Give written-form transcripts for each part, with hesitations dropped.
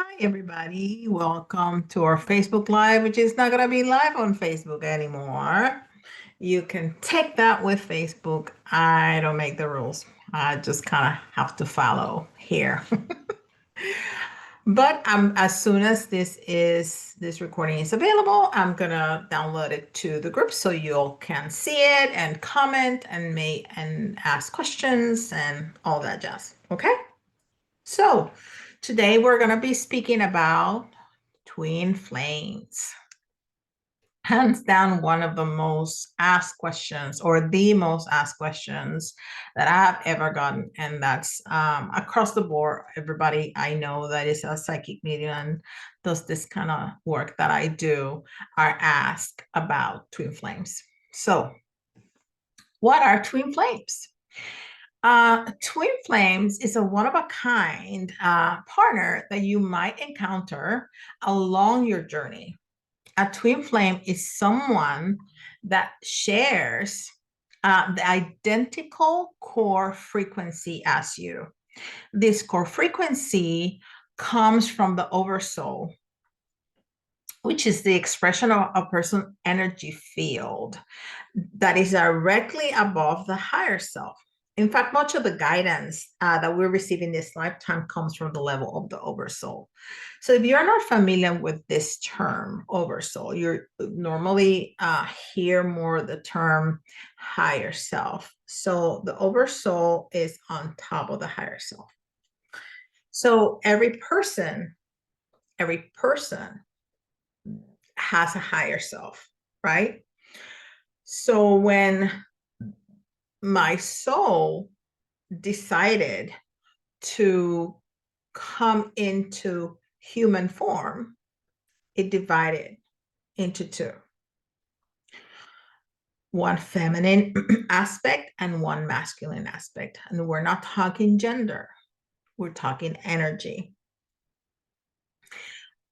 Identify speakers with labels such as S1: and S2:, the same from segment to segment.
S1: Hi, everybody. Welcome to our Facebook Live, which is not going to be live on Facebook anymore. You can take that with Facebook. I don't make the rules. I just kind of have to follow here. But as soon as this recording is available, I'm gonna download it to the group so you all can see it and comment and ask questions and all that jazz. Okay? So today we're going to be speaking about twin flames. Hands down, one of the most asked questions or the most asked questions that I've ever gotten. And that's across the board. Everybody I know that is a psychic medium and does this kind of work that I do are asked about twin flames. So what are twin flames? Twin flames is a one-of-a-kind partner that you might encounter along your journey. A twin flame is someone that shares the identical core frequency as you. This core frequency comes from the oversoul, which is the expression of a person's energy field that is directly above the higher self. In fact, much of the guidance that we're receiving this lifetime comes from the level of the oversoul. So if you're not familiar with this term, oversoul, you normally hear more the term higher self. So the oversoul is on top of the higher self. So every person has a higher self, right? So when my soul decided to come into human form, it divided into two. One feminine aspect and one masculine aspect. And we're not talking gender, we're talking energy.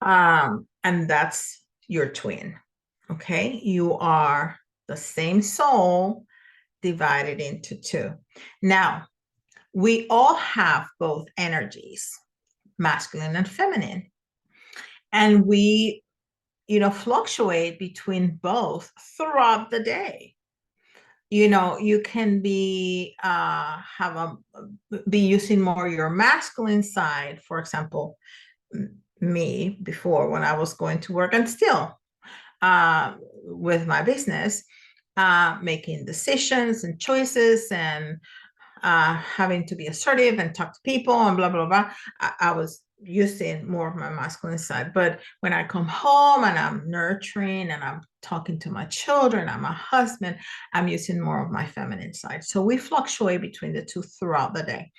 S1: And that's your twin. Okay, you are the same soul divided into two. Now, we all have both energies, masculine and feminine, and we, fluctuate between both throughout the day. You can be be using more your masculine side, for example, me before when I was going to work and still with my business, making decisions and choices and having to be assertive and talk to people and blah, blah, blah. I was using more of my masculine side. But when I come home and I'm nurturing and I'm talking to my children, I'm a husband, I'm using more of my feminine side. So we fluctuate between the two throughout the day.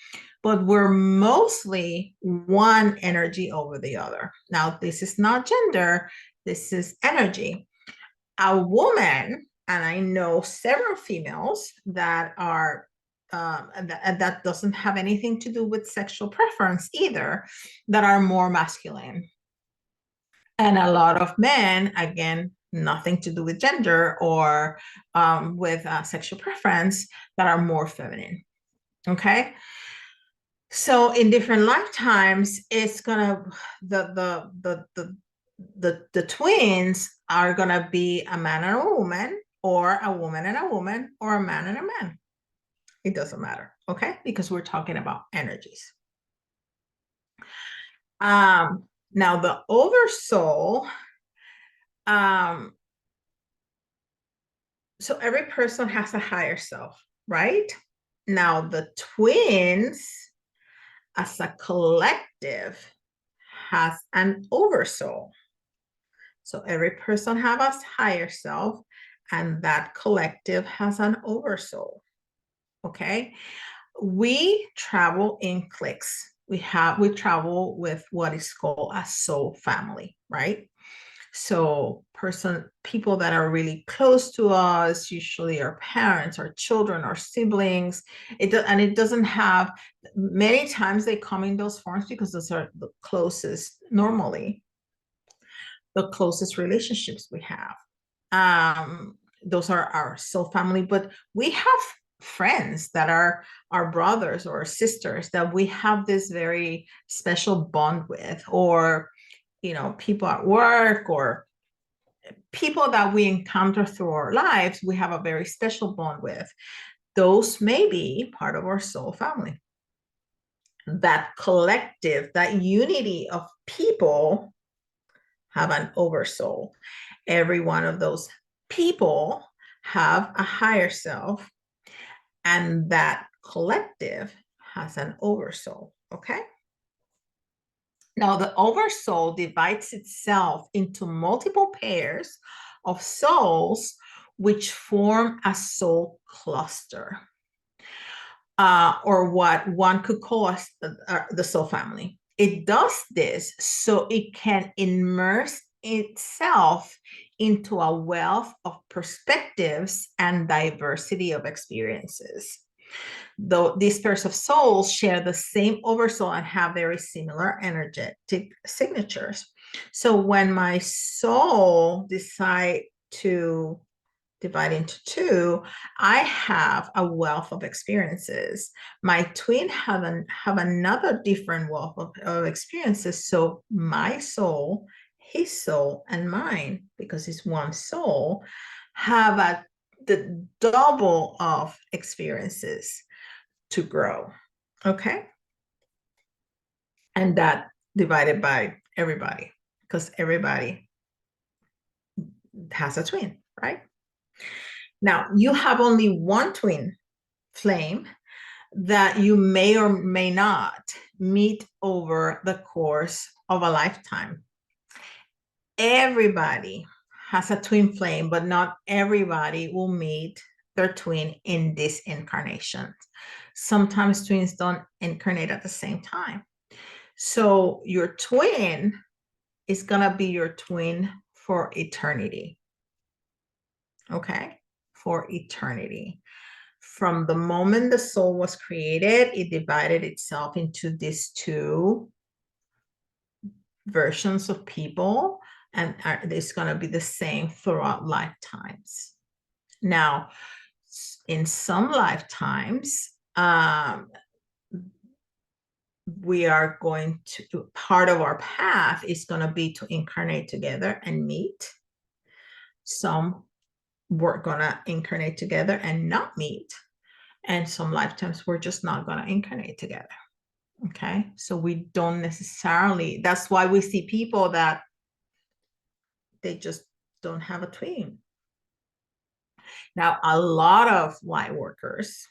S1: But we're mostly one energy over the other. Now, this is not gender, this is energy. A woman, and I know several females that are that doesn't have anything to do with sexual preference either, that are more masculine. And a lot of men, again, nothing to do with gender or with sexual preference, that are more feminine. Okay. So in different lifetimes, it's gonna the twins are gonna be a man and a woman, or a woman and a woman, or a man and a man. It doesn't matter, okay? Because we're talking about energies. Now the oversoul, so every person has a higher self, right? Now the twins, as a collective, has an oversoul. So every person has a higher self, and that collective has an oversoul. Okay, we travel in cliques. We travel with what is called a soul family, right? So people that are really close to us, usually our parents, our children, our siblings. It doesn't have, many times they come in those forms because those are the closest, normally the closest relationships we have. Those are our soul family, but we have friends that are our brothers or sisters that we have this very special bond with, or people at work, or people that we encounter through our lives, we have a very special bond with. Those may be part of our soul family. That collective, that unity of people have an oversoul. Every one of those people have a higher self, and that collective has an oversoul. Okay. Now, the oversoul divides itself into multiple pairs of souls, which form a soul cluster, or what one could call the soul family. It does this so it can immerse itself into a wealth of perspectives and diversity of experiences. Though these pairs of souls share the same oversoul and have very similar energetic signatures. So when my soul decide to divide into two, I have a wealth of experiences. My twin have another different wealth of experiences. So my soul, his soul, and mine, because it's one soul, have the double of experiences to grow. Okay. And that divided by everybody, because everybody has a twin, right? Now, you have only one twin flame that you may or may not meet over the course of a lifetime. Everybody has a twin flame, but not everybody will meet their twin in this incarnation. Sometimes twins don't incarnate at the same time. So your twin is going to be your twin for eternity. Okay? For eternity. From the moment the soul was created, it divided itself into these two versions of people, and it's going to be the same throughout lifetimes. Now, in some lifetimes, we are going to, part of our path is going to be to incarnate together and meet. Some we're going to incarnate together and not meet. And some lifetimes we're just not going to incarnate together. Okay. So we don't necessarily, that's why we see people that they just don't have a twin. Now, a lot of light workers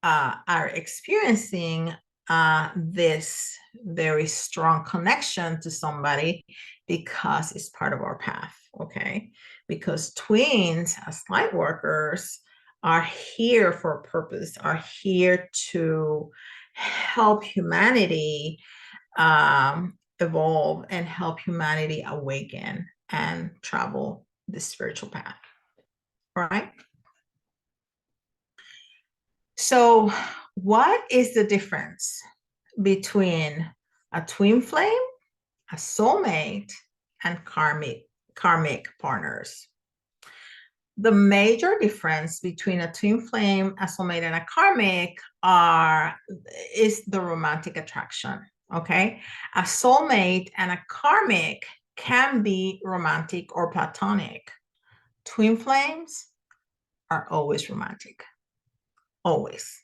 S1: are experiencing this very strong connection to somebody because it's part of our path. Okay. Because twins as light workers are here for a purpose, are here to help humanity evolve and help humanity awaken and travel the spiritual path. All right. So what is the difference between a twin flame, a soulmate, and karmic partners? The major difference between a twin flame, a soulmate, and a karmic is the romantic attraction. Okay. A soulmate and a karmic can be romantic or platonic. Twin flames are always romantic. Always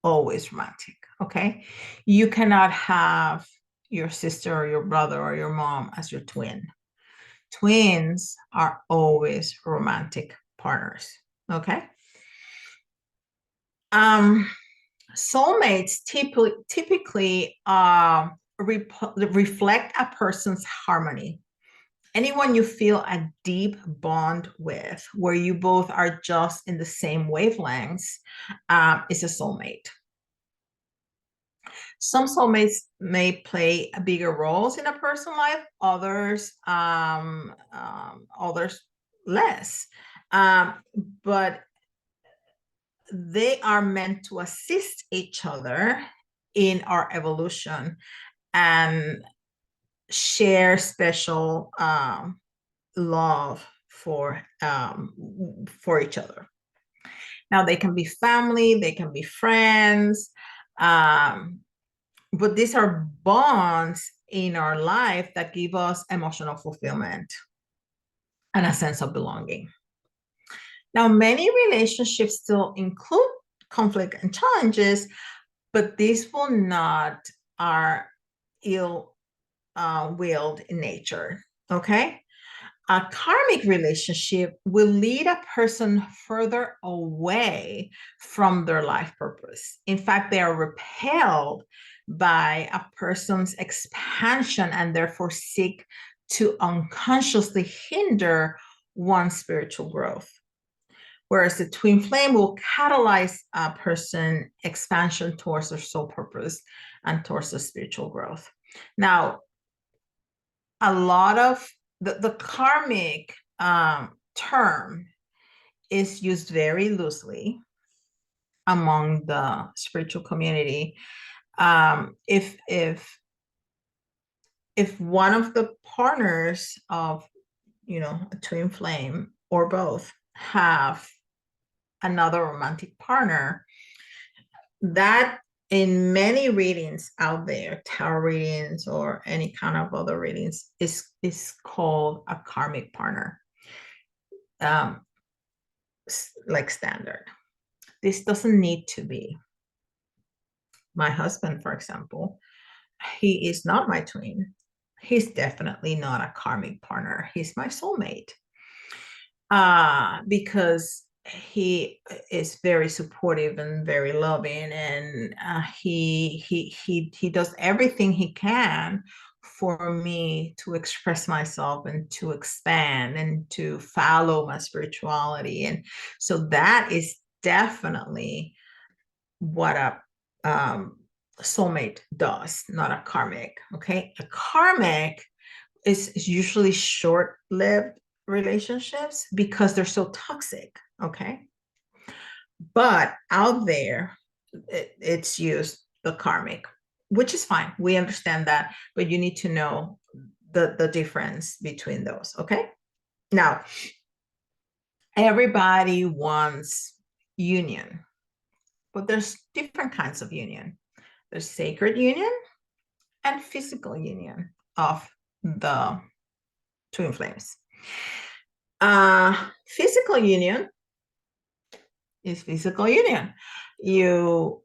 S1: romantic. Okay. You cannot have your sister or your brother or your mom as your twin. Twins are always romantic partners. Okay. Soulmates typically reflect a person's harmony. Anyone you feel a deep bond with, where you both are just in the same wavelengths, is a soulmate. Some soulmates may play bigger roles in a person's life, others less. But they are meant to assist each other in our evolution and share special love for each other. Now, they can be family, they can be friends, but these are bonds in our life that give us emotional fulfillment and a sense of belonging. Now, many relationships still include conflict and challenges, but these will not are ill willed in nature. Okay. A karmic relationship will lead a person further away from their life purpose. In fact, they are repelled by a person's expansion and therefore seek to unconsciously hinder one's spiritual growth. Whereas the twin flame will catalyze a person's expansion towards their soul purpose and towards the spiritual growth. Now, a lot of the karmic term is used very loosely among the spiritual community. If one of the partners of a twin flame or both have another romantic partner, that in many readings out there, tarot readings or any kind of other readings, is called a karmic partner, like standard. This doesn't need to be. My husband, for example, he is not my twin. He's definitely not a karmic partner. He's my soulmate. Because he is very supportive and very loving, and he does everything he can for me to express myself and to expand and to follow my spirituality. And so that is definitely what a soulmate does, not a karmic. Okay, a karmic is usually short-lived relationships because they're so toxic. Okay, but out there it's used the karmic, which is fine. We understand that, but you need to know the difference between those. Okay, now everybody wants union, but there's different kinds of union. There's sacred union and physical union of the twin flames. Physical union is physical union. You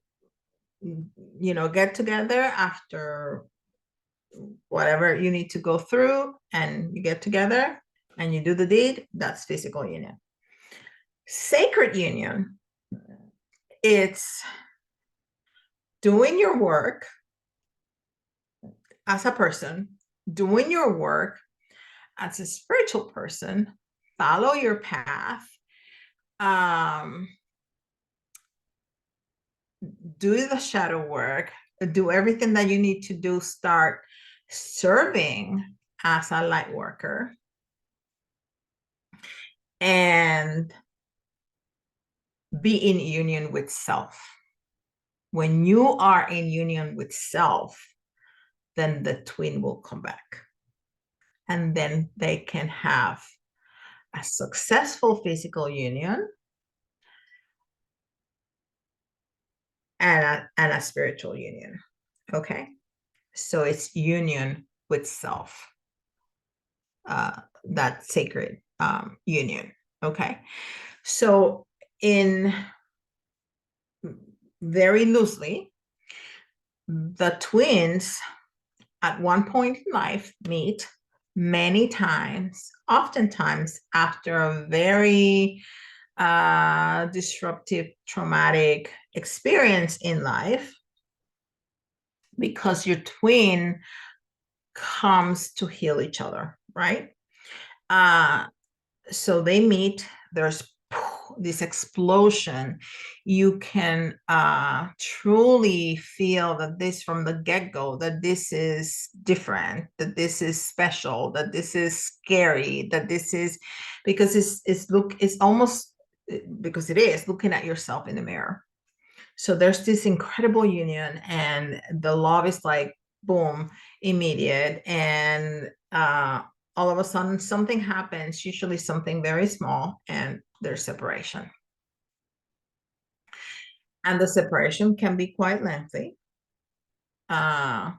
S1: get together after whatever you need to go through, and you get together and you do the deed. That's physical union. Sacred union, it's doing your work as a person, doing your work as a spiritual person, follow your path, do the shadow work, do everything that you need to do, start serving as a light worker, and be in union with self. When you are in union with self, then the twin will come back. And then they can have a successful physical union and a spiritual union. Okay, so it's union with self, that sacred union. Okay, so in very loosely, the twins at one point in life meet many times, oftentimes after a very disruptive, traumatic experience in life, because your twin comes to heal each other, right? So they meet, there's this explosion. You can truly feel that this from the get-go, that this is different, that this is special, that this is scary, that this is, because it's almost, because it is looking at yourself in the mirror. So there's this incredible union, and the love is like boom, immediate, and all of a sudden something happens, usually something very small, and there's separation. And the separation can be quite lengthy. Uh,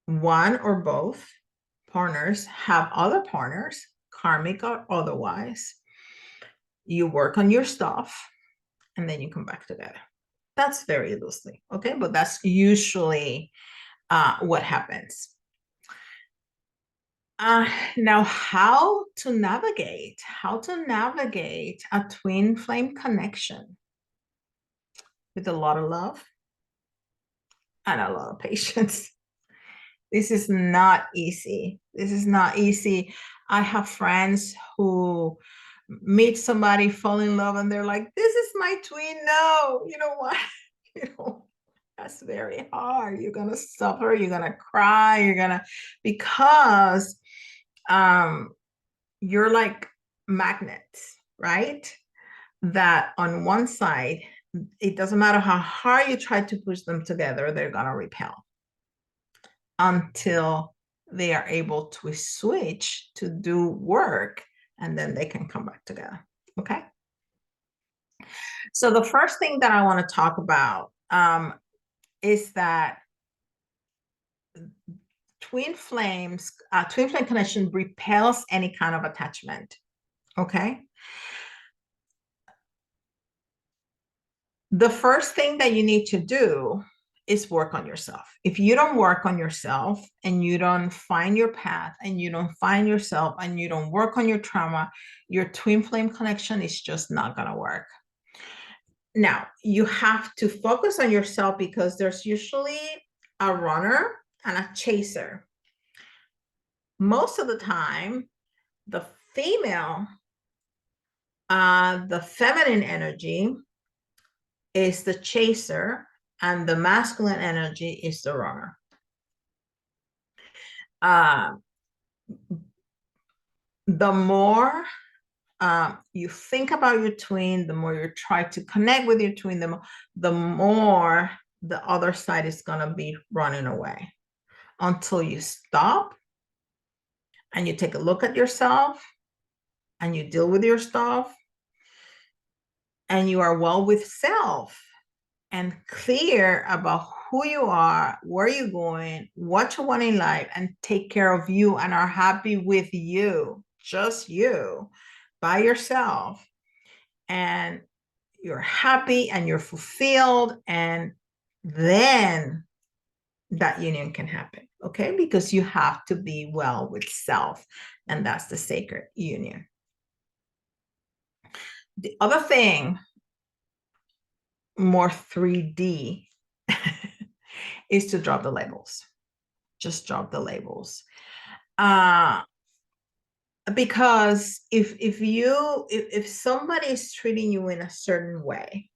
S1: one or both partners have other partners, karmic or otherwise. You work on your stuff and then you come back together. That's very loosely, okay? But that's usually what happens. Now, how to navigate a twin flame connection with a lot of love and a lot of patience. This is not easy. This is not easy. I have friends who meet somebody, fall in love, and they're like, this is my twin. No, you know what? You know, that's very hard. You're gonna suffer, you're gonna cry, because you're like magnets, right? That on one side, it doesn't matter how hard you try to push them together, they're gonna repel until they are able to switch to do work, and then they can come back together. Okay. So the first thing that I want to talk about is that twin flame connection repels any kind of attachment. Okay. The first thing that you need to do is work on yourself. If you don't work on yourself and you don't find your path and you don't find yourself and you don't work on your trauma, your twin flame connection is just not going to work. Now, you have to focus on yourself because there's usually a runner and a chaser. Most of the time, the female, the feminine energy is the chaser, and the masculine energy is the runner. The more you think about your twin, the more you try to connect with your twin, the more the other side is going to be running away, until you stop and you take a look at yourself and you deal with your stuff and you are well with self and clear about who you are, where you're going, what you want in life, and take care of you and are happy with you, just you, by yourself. And you're happy and you're fulfilled, and then that union can happen, okay? Because you have to be well with self, and that's the sacred union. The other thing, more 3D, is to drop the labels. Just drop the labels. Because if somebody is treating you in a certain way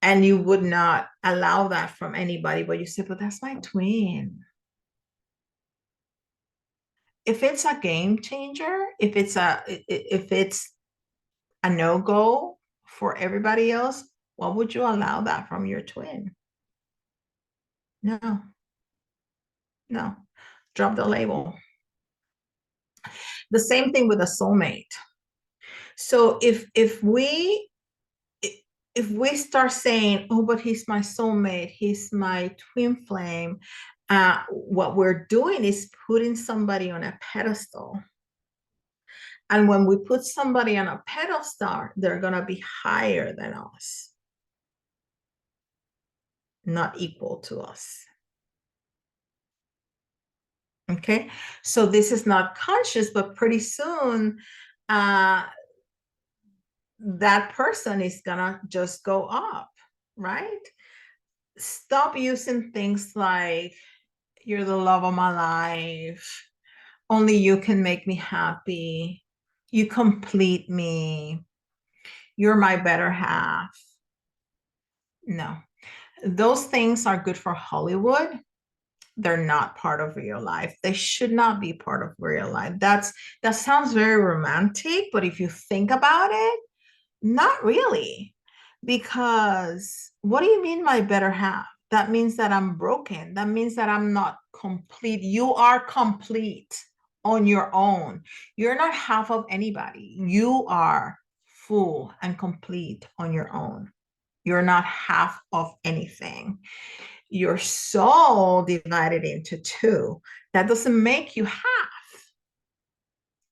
S1: and you would not allow that from anybody, but you say, but that's my twin. If it's a game changer, if it's a no-go for everybody else, why would you allow that from your twin? No, drop the label. The same thing with a soulmate. So if we start saying, oh, but he's my soulmate, he's my twin flame, what we're doing is putting somebody on a pedestal. And when we put somebody on a pedestal, they're going to be higher than us, not equal to us. Okay, so this is not conscious, but pretty soon that person is gonna just go up, right? Stop using things like, you're the love of my life, only you can make me happy, you complete me, you're my better half. No, those things are good for Hollywood. They're not part of real life. They should not be part of real life. That sounds very romantic, but if you think about it, not really. Because what do you mean my better half? That means that I'm broken. That means that I'm not complete. You are complete on your own. You're not half of anybody. You are full and complete on your own. You're not half of anything. Your soul divided into two. That doesn't make you half.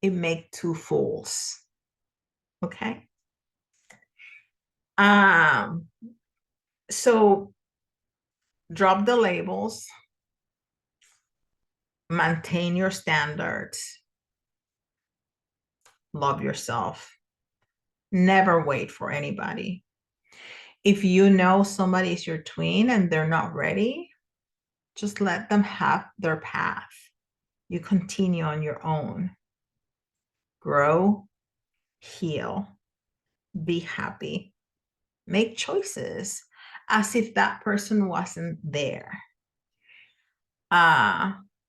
S1: It makes two fulls. Okay. So drop the labels, maintain your standards, love yourself. Never wait for anybody. If you know somebody is your twin and they're not ready, just let them have their path. You continue on your own. Grow, heal, be happy, make choices as if that person wasn't there.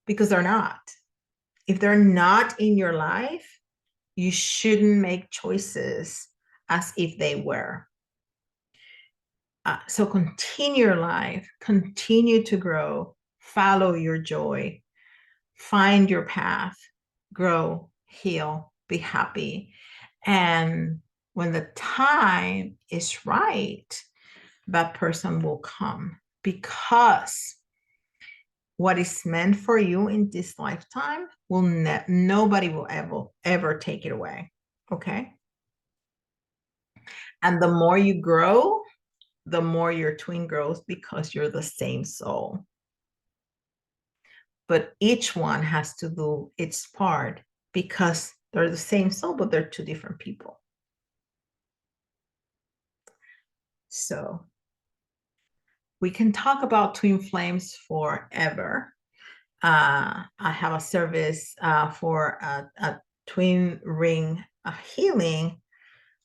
S1: Because they're not. If they're not in your life, you shouldn't make choices as if they were. So continue your life, continue to grow, follow your joy, find your path, grow, heal, be happy. And when the time is right, that person will come, because what is meant for you in this lifetime will nobody will ever take it away. Okay. And the more you grow, the more your twin grows, because you're the same soul. But each one has to do its part, because they're the same soul, but they're two different people. So we can talk about twin flames forever. I have a service for a twin ring healing,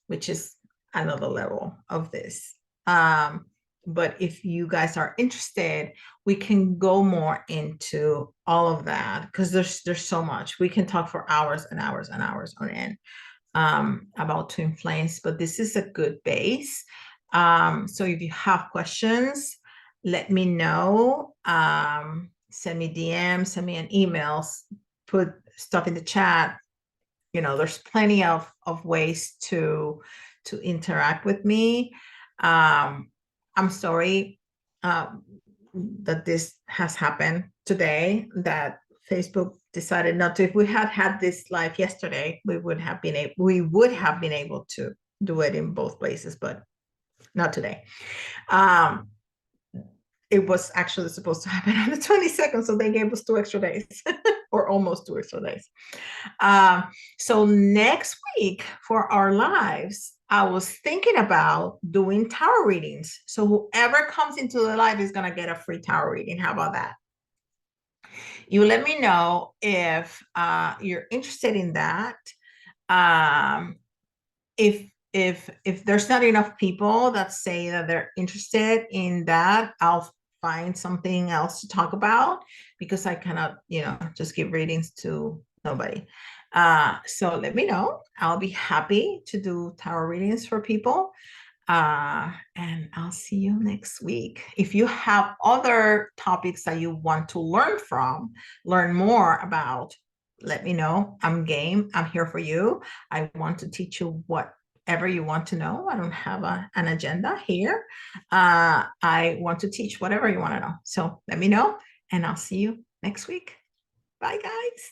S1: which is another level of this. But if you guys are interested, we can go more into all of that, because there's so much. We can talk for hours and hours and hours on end about twin flames, but this is a good base. So if you have questions, let me know. Send me DMs, send me an email, put stuff in the chat. There's plenty of ways to interact with me. I'm sorry that this has happened today, that Facebook decided not to. If we had had this live yesterday, we would have been able to do it in both places, but not today. It was actually supposed to happen on the 22nd, so they gave us 2 extra days or almost 2 extra days. So next week for our lives, I was thinking about doing tarot readings. So whoever comes into the live is going to get a free tarot reading. How about that? You let me know if you're interested in that. If there's not enough people that say that they're interested in that, I'll find something else to talk about, because I cannot, just give readings to nobody. So let me know. I'll be happy to do tarot readings for people. And I'll see you next week. If you have other topics that you want to learn more about, let me know. I'm game. I'm here for you. I want to teach you whatever you want to know. I don't have an agenda here. I want to teach whatever you want to know. So let me know, and I'll see you next week. Bye, guys.